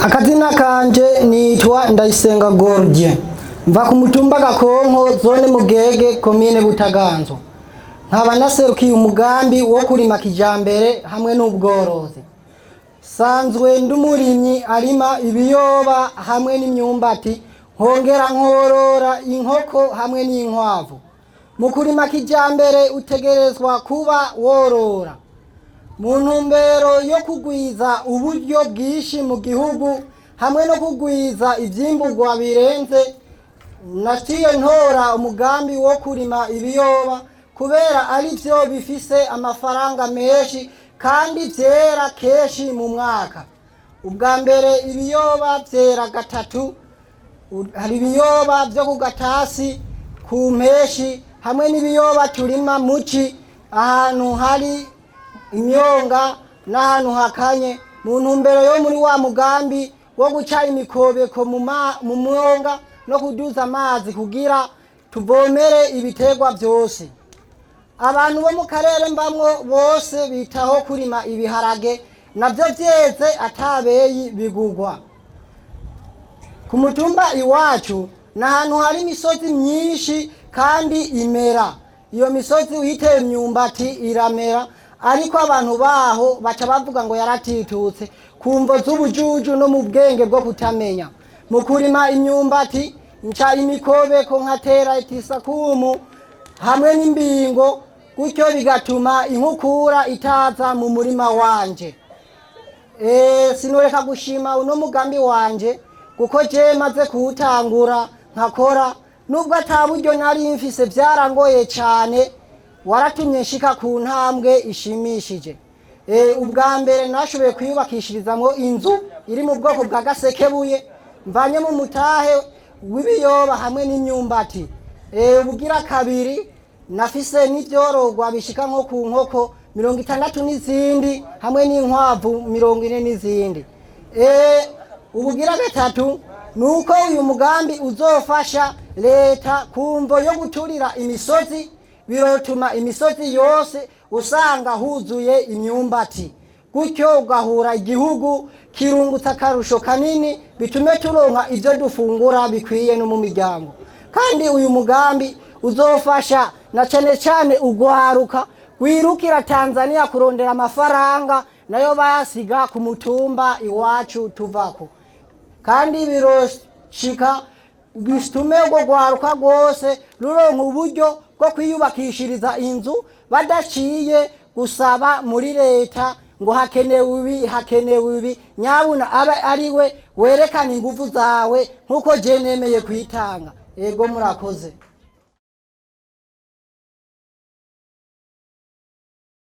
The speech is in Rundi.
Akazina kanje nitwa Ndayisenga Gordien, mva ku mutumba Gakonko, zone Mugege, komine Butaganzwa. Nkaba naserukiye umugambi wo kurima kijambere hamwe n'ubworozi. Sanzwe ndumurimyi arima ibiyoba hamwe n'imyumbati, nkongera nkorora inkoko hamwe n'inkwavu. Mu kurima kijambere utegerezwa kuba worora mu ntumbero yo kugwiza uburyo bwinshi mu gihugu hamwe no kugwiza ivyimburwa birenze. Naciye ntora umugambi wo kurima ibiyoba kubera ari vyo bifise amafaranga menshi kandi vyera keshi mu mwaka. Ubwa mbere ibiyoba vyera gatatu, hari ibiyoba vyo ku gatasi ku mpeshi hamwe n'ibiyoba turima muci ahantu hari imyonga n'ahantu hakanye, mu ntumbero yo muri wa mugambi wo guca imikobeko mu mwonga no kuduza amazi kugira tuvomere ibiterwa vyose. Abantu bo mu karere mbamwo bose bitaho kurima ibiharage, navyo vyeze atabeyi bigugwa. Ku mutumba iwacu n'ahantu hari imisozi myinshi kandi imera. Iyo misozi uyiteye imyumbati iramera, ariko abantu baho baca bavuga ngo yaratitutse kumvo z'ubujuju no mu bwenge bwo kutamenya. Mu kurima imyumbati nca imikobeko nkatera itisakumu hamwe n'imbingo, gutyo bigatuma inkukura itaza mu murima wanje. Sinoreka gushima uno mugambi wanje kuko je maze kuwutangura nkakora, nubwo ataburyo nari mfise vyarangoye cane, waratumye nshika ku ntambwe ishimishije. Ubwa mbere nashoboye kwiyubakishirizamwo inzu iri mu bwoko bwa gasekebuye, mvanye mu mutahe w'ibiyoba hamwe n'imyumbati. Ubugira kabiri nafise n'ivyorogwa bishika nko ku nkoko 60 n'izindi hamwe n'inkwavu 40 n'izindi. Ubugira gatatu nuko uyu mugambi uzofasha leta kumvo yo guturira imisozi, birotuma imisozi yose usanga huzuye imyumbati, gutyo ugahura igihugu kirungutsa akarusho kanini, bitume turonka ivyo dufungura bikwiye no mu miryango. Kandi uyu mugambi uzofasha na cane cane ugwaruka wirukira Tanzania kurondera amafaranga nayo basiga ku mutumba iwacu tuvako. Kandi biroshika bitume ubwo gwaruka rwose ruronka uburyo bwo kwiyubakishiriza inzu badaciye gusaba muri leta ngo hakenewe ibi, nyabuna abe ariwe werekana ingufu zawe nkuko je nemeye kwitanga. Ego murakoze.